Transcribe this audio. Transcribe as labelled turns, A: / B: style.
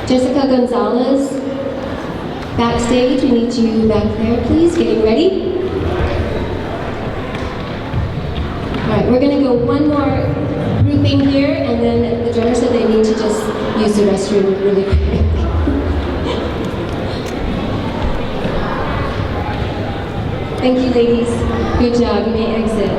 A: Jessica Gonzalez, backstage. We need you back there, please. Getting ready. All right, we're gonna go one more grouping here, and then the drummer said they need to just use the restroom really quick. Thank you, ladies. Good job. You may exit.